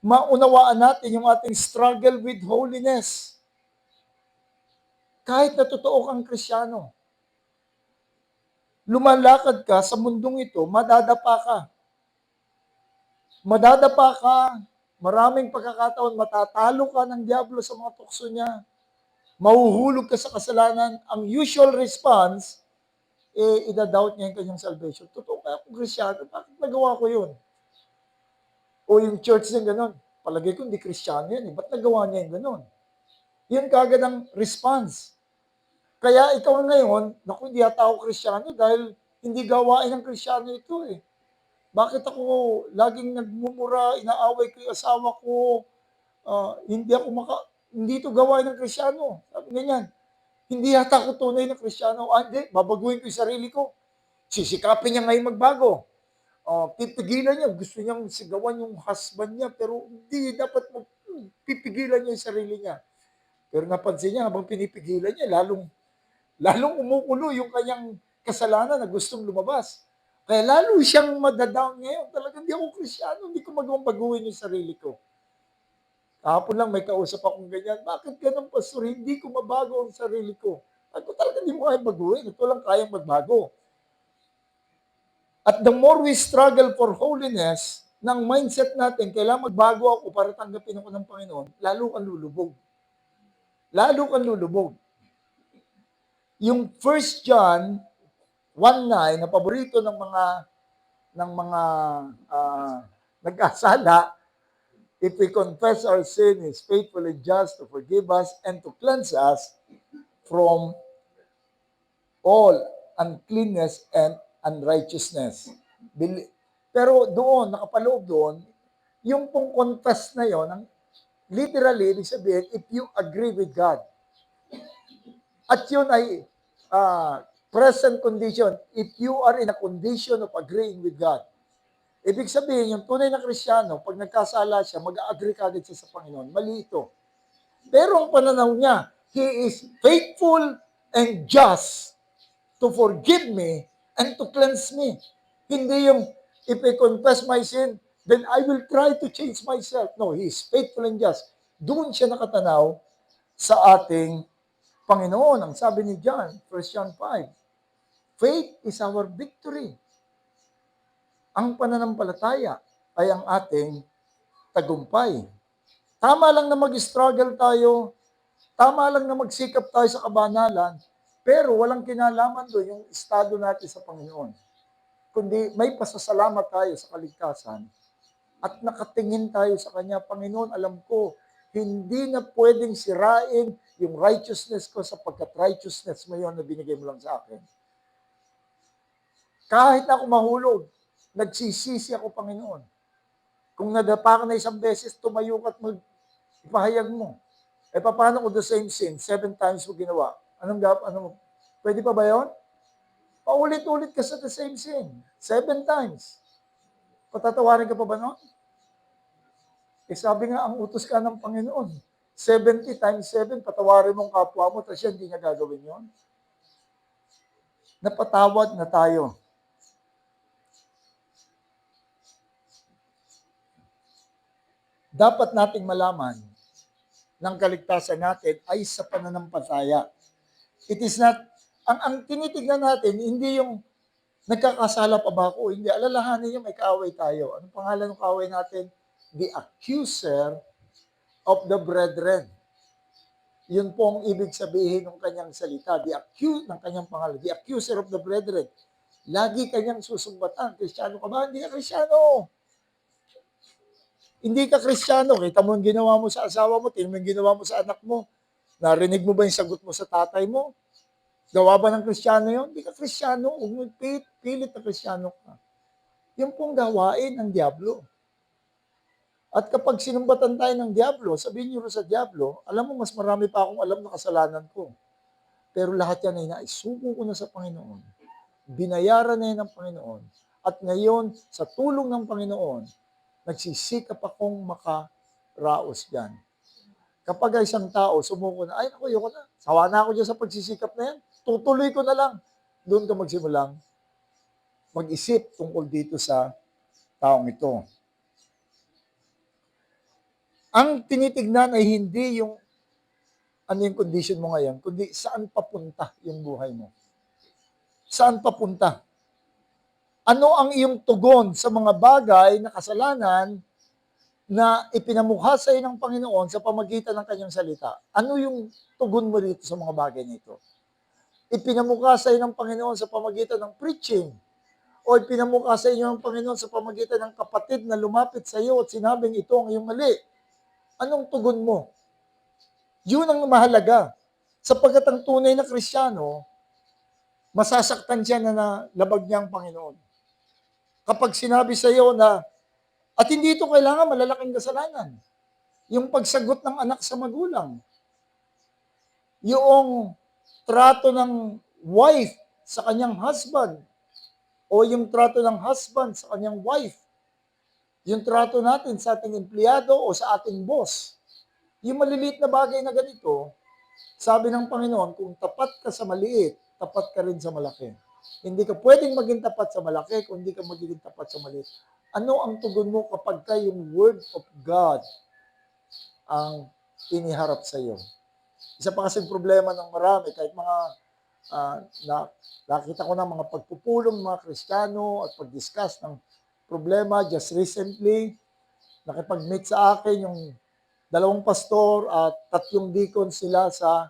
maunawaan natin yung ating struggle with holiness. Kahit na totoo kang Kristiyano, lumalakad ka sa mundong ito, madadapa ka. Madadapa ka, maraming pagkakataon, matatalo ka ng Diablo sa mga tukso niya, mahuhulog ka sa kasalanan. Ang usual response, ida-doubt niya yung kanyang salvation. Totoo kaya kung Kristiyano, bakit nagawa ko yun? O yung church din gano'n, palagay ko hindi Kristiyano yan, ba't nagawa niya yung gano'n? Yun kagad ang response. Kaya ikaw ngayon, naku, hindi yata ako Kristiyano dahil hindi gawain ng Kristiyano ito Bakit ako laging nagmumura, inaaway ko yung asawa ko, hindi ito gawain ng Kristiyano. Sabi ganyan. Hindi yata ako tunay na Kristiyano. Hindi, babaguhin ko yung sarili ko. Sisikapin niya ngayon magbago. Pipigilan niya, gusto niyang sigawan yung husband niya, pero hindi, dapat pipigilan niya yung sarili niya. Pero napansin niya, habang pinipigilan niya, lalong umuulo yung kanyang kasalanan na gustong lumabas. Kaya lalo siyang madadown ngayon. Talagang hindi ako Kristiyano, hindi ko magawang baguhin yung sarili ko. Kahapon lang may kausap akong ganyan, bakit ganun, Pastor? Hindi ko mabago ang sarili ko. Ako talaga hindi mo kaya baguhin. Ito lang kayang magbago. At the more we struggle for holiness, ng mindset natin, kailangan magbago ako para tanggapin ako ng Panginoon, lalo kang lulubog. Lalo kang lulubog. Yung 1 John 1:9 na paborito ng mga nag-asala, if we confess our sin, is faithful and just to forgive us and to cleanse us from all uncleanness and unrighteousness. Pero doon, nakapaloob doon, yung pong confess na yon, literally, ibig sabihin, if you agree with God, at yun ay present condition, if you are in a condition of agreeing with God. Ibig sabihin, yung tunay na Kristiyano, pag nagkasala siya, mag-agree kagad siya sa Panginoon. Mali ito. Pero ang pananaw niya, He is faithful and just to forgive me and to cleanse me. Hindi yung, if I confess my sin, then I will try to change myself. No, He is faithful and just. Doon siya nakatanaw sa ating Panginoon. Ang sabi ni John, 1 John 5, faith is our victory. Ang pananampalataya ay ang ating tagumpay. Tama lang na mag-struggle tayo, tama lang na magsikap tayo sa kabanalan, pero walang kinalaman doon yung estado natin sa Panginoon. Kundi may pasasalamat tayo sa kaligtasan at nakatingin tayo sa Kanya. Panginoon, alam ko, hindi na pwedeng sirain yung righteousness ko sapagkat righteousness mo yun na binigay mo lang sa akin. Kahit na ako mahulog, nagsisisi ako, Panginoon. Kung nadapa ka na isang beses, tumayo ka at ipahayag mo. Eh, paano kung the same sin, 7 times mo ginawa? Pwede pa ba yun? Paulit-ulit ka sa the same sin. 7 times. Patatawarin ka pa ba nun? Eh, sabi nga, ang utos ka ng Panginoon, 70 times 7, patawarin mong kapwa mo, tapos siya hindi niya gagawin yun. Napatawad na tayo. Dapat nating malaman ng kaligtasan natin ay sa pananampalataya. It is not, ang tinitignan natin, hindi yung nagkakasala pa ba ako, hindi. Alalahanin yung may kaaway tayo. Anong pangalan ng kaaway natin? The accuser of the brethren. Yun po ang ibig sabihin ng kanyang salita. Ng kanyang pangalan. The accuser of the brethren. Lagi kanyang susumbatan. Kristiyano ka ba? Hindi ka Kristiyano. Hindi ka Kristiyano. Kita mo yung ginawa mo sa asawa mo, tingnan mo yung ginawa mo sa anak mo. Narinig mo ba yung sagot mo sa tatay mo? Gawa ba ng Kristiyano yun? Hindi ka Kristiyano. Huwag mo pilit na Kristiyano ka. Yung pong gawain ng Diablo. At kapag sinumbatan tayo ng Diablo, sabihin niyo sa Diablo, alam mo, mas marami pa akong alam na kasalanan ko. Pero lahat yan ay naisuko ko na sa Panginoon. Binayaran na yan ng Panginoon. At ngayon, sa tulong ng Panginoon, nagsisikap akong makaraos dyan. Kapag isang tao sumuko na, ay, ako, yoko na. Sawa na ako dyan sa pagsisikap na yan. Tutuloy ko na lang. Doon ka magsimulang mag-isip tungkol dito sa taong ito. Ang tinitignan ay hindi yung ano yung condition mo ngayon, kundi saan papunta yung buhay mo. Saan papunta? Ano ang iyong tugon sa mga bagay na kasalanan na ipinamukha sa iyo ng Panginoon sa pamagitan ng kanyang salita? Ano yung tugon mo dito sa mga bagay nito? Ipinamukha sa iyo ng Panginoon sa pamagitan ng preaching, o ipinamukha sa iyo ng Panginoon sa pamagitan ng kapatid na lumapit sa iyo at sinabing ito ang iyong mali. Anong tugon mo? Yun ang mahalaga. Sapagkat ang tunay na Kristiyano, masasaktan siya na labag niya ang Panginoon. Kapag sinabi sa iyo na, at hindi ito kailangan malalaking kasalanan, yung pagsagot ng anak sa magulang, yung trato ng wife sa kanyang husband, o yung trato ng husband sa kanyang wife, yung trato natin sa ating empleyado o sa ating boss, yung maliliit na bagay na ganito, sabi ng Panginoon, kung tapat ka sa maliit, tapat ka rin sa malaki. Hindi ka pwedeng maging tapat sa malaki kung hindi ka magiging tapat sa maliit. Ano ang tugon mo kapag ka yung Word of God ang iniharap sa iyo? Isa pa kasing problema ng marami, kahit mga nakita ko ng mga pagpupulong ng mga Kristiyano at pag-discuss ng problema just recently, nakipag-meet sa akin yung 2 pastor at 3 deacon sila sa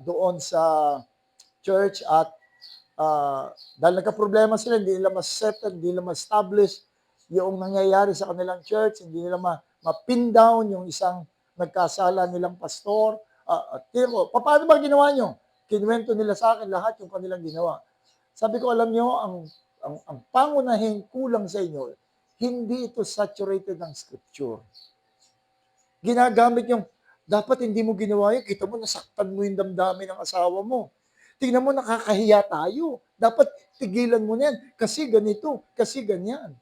doon sa church at dahil nagka-problema sila, hindi nila ma-settle, hindi nila ma-establish yung nangyayari sa kanilang church, hindi nila ma-pin down yung isang nagkasala nilang pastor. Tiro, paano ba ginawa nyo? Kinuwento nila sa akin lahat yung kanilang ginawa. Sabi ko, alam nyo, ang ang pangunahing kulang sa inyo, hindi ito saturated ng scripture. Ginagamit yung, dapat hindi mo ginawa yun, kita mo, nasaktan mo yung damdamin ng asawa mo. Tingnan mo, nakakahiya tayo. Dapat tigilan mo na yan, kasi ganito, kasi ganyan.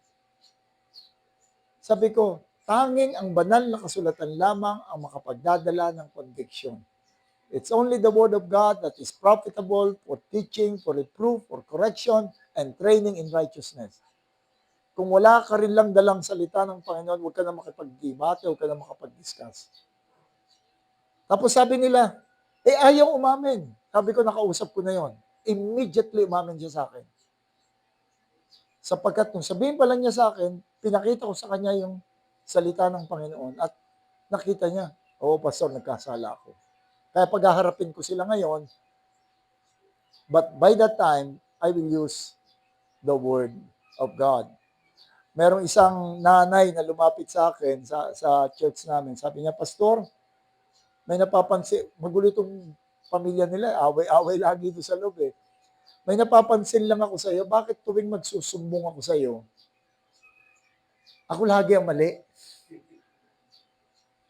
Sabi ko, tanging ang banal na kasulatan lamang ang makapagdadala ng conviction. It's only the Word of God that is profitable for teaching, for reproof, for correction, and training in righteousness. Kung wala ka rin lang dalang salita ng Panginoon, huwag ka na makipag-debate, huwag ka na makapag-discuss. Tapos sabi nila, ayaw umamin. Sabi ko, nakausap ko na yon. Immediately umamin siya sa akin. Sapagkat nung sabihin pa lang niya sa akin, pinakita ko sa kanya yung salita ng Panginoon at nakita niya, oo, pastor, nagkasala ako. Kaya paghaharapin ko sila ngayon, but by that time, I will use the Word of God. Merong isang nanay na lumapit sa akin sa church namin. Sabi niya, Pastor, may napapansin, magulo itong pamilya nila, away-away lagi doon sa loob eh. May napapansin lang ako sa iyo, bakit tuwing magsusumbong ako sa iyo, ako lagi ang mali?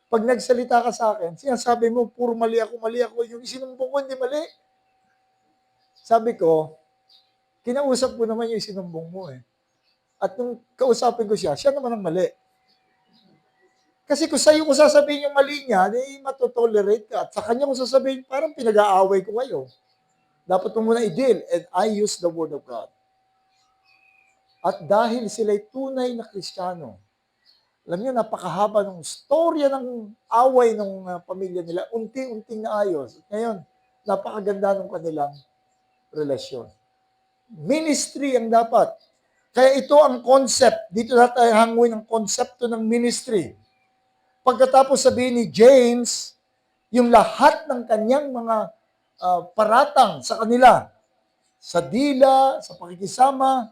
Pag nagsalita ka sa akin, sinasabi mo, puro mali ako, yung isinumbong ko hindi mali. Sabi ko, kinausap ko naman yung isinumbong mo eh. At nung kausapin ko siya naman ang mali. Kasi kung sa'yo ko sasabihin yung mali niya, matotolerate ka. At sa kanya ko sasabihin, parang pinag-aaway ko kayo. Dapat mo muna i-deal. And I use the Word of God. At dahil sila'y tunay na Kristiyano, alam niyo, napakahaba ng storya ng away ng pamilya nila. Unti-unting naayos. Ngayon, napakaganda ng kanilang relasyon. Ministry ang dapat. Kaya ito ang concept. Dito na tayo hanguin ang konsepto ng ministry. Pagkatapos sabihin ni James, yung lahat ng kanyang mga paratang sa kanila, sa dila, sa pakikisama,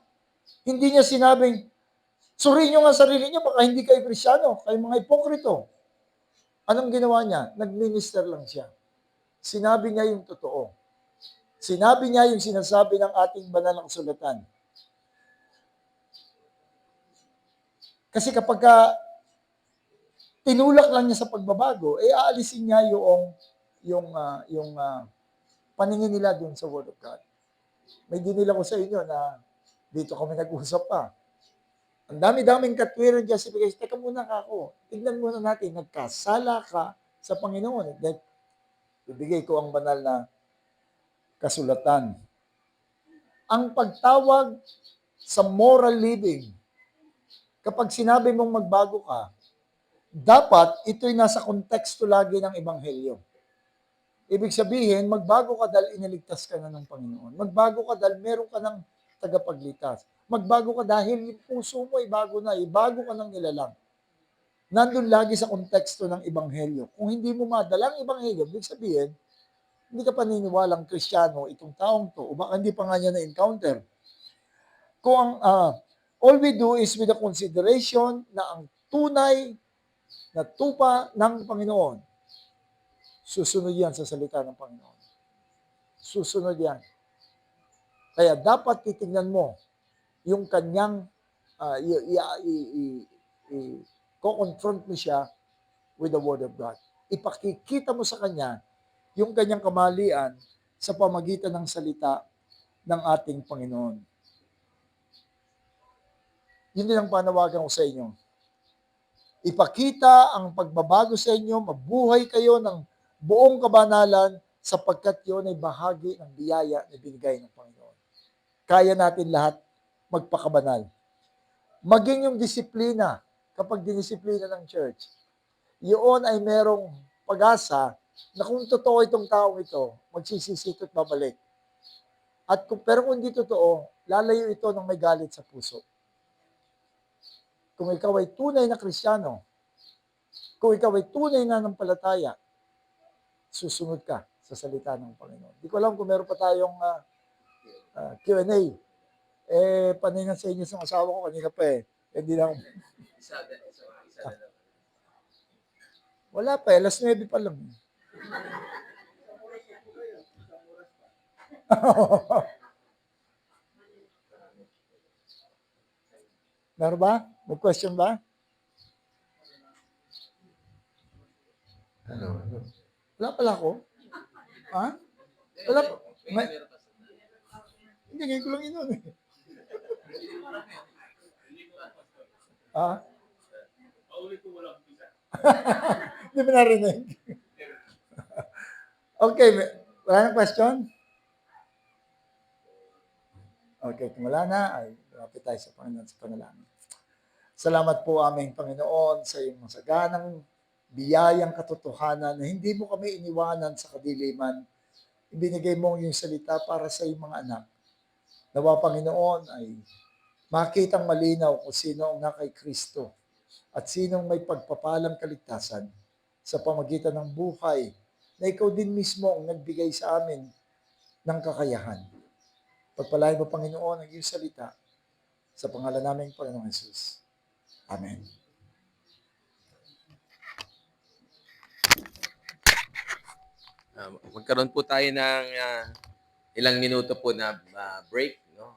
hindi niya sinabing, suriin niyo nga sarili niyo, baka hindi kayo Kristyano, kayo mga hipokrito. Anong ginawa niya? Nag-minister lang siya. Sinabi niya yung totoo. Sinabi niya yung sinasabi ng ating banal na kasulatan. Kasi kapag tinulak lang niya sa pagbabago, aalisin niya yung paningin nila dun sa Word of God. May dinila ko sa inyo na dito kami nag-usap pa. Ang dami-daming katwiran justification. Teka muna ka ako. Tignan muna natin, nagkasala ka sa Panginoon. Ibigay ko ang banal na kasulatan. Ang pagtawag sa moral living, kapag sinabi mong magbago ka, dapat ito'y nasa konteksto lagi ng Ebanghelyo. Ibig sabihin, magbago ka dahil iniligtas ka na ng Panginoon. Magbago ka dahil meron ka ng tagapagligtas. Magbago ka dahil yung puso mo ay bago na, bago ka ng nilalang. Nandun lagi sa konteksto ng Ebanghelyo. Kung hindi mo madala ang Ebanghelyo, ibig sabihin, hindi ka paniniwalang Kristiyano itong taong to, o baka hindi pa nga niya na-encounter. Kung all we do is with the consideration na ang tunay na tupa ng Panginoon, susunod yan sa salita ng Panginoon. Susunod yan. Kaya dapat titingnan mo yung kanyang, i-confront mo siya with the Word of God. Ipakikita mo sa kanya yung kanyang kamalian sa pamagitan ng salita ng ating Panginoon. Yun din ang panawagan ko sa inyo. Ipakita ang pagbabago sa inyo, mabuhay kayo ng buong kabanalan sapagkat yun ay bahagi ng biyaya na binigay ng Panginoon. Kaya natin lahat magpakabanal. Maging yung disiplina, kapag dinisiplina ng church, yun ay merong pag-asa na kung totoo itong taong ito, magsisisito at babalik. Pero kung hindi totoo, lalayo ito ng may galit sa puso. Kung ikaw ay tunay na Kristiyano, kung ikaw ay tunay na nanampalataya, susunod ka sa salita ng Panginoon. Di ko alam kung meron pa tayong Q&A. Paningan sa inyo sa asawa ko kanina pa eh. Hindi lang. Isa na lang. Wala pa, alas 9 pa lang. Meron ba? May question ba? Ano? Wala pala ako. Ha? Wala pa. Hindi, ngayon ko lang yun. Ha? Hindi mo narinig. Okay, wala nang question? Okay, kung wala na, ay lapit tayo sa Panginoon sa panalangin. Salamat po aming Panginoon sa iyong masaganang biyayang katotohanan na hindi mo kami iniwanan sa kadiliman. Ibinigay mo ang iyong salita para sa iyong mga anak. Nawa Panginoon ay makitang malinaw kung sino ang nakay Kristo at sinong may pagpapalang kaligtasan sa pamagitan ng buhay na ikaw din mismo ang nagbigay sa amin ng kakayahan. Pagpalain mo, Panginoon, ang iyong salita sa pangalan namin, Panginoong Jesus. Amen. Magkaroon po tayo ng ilang minuto po na break, no?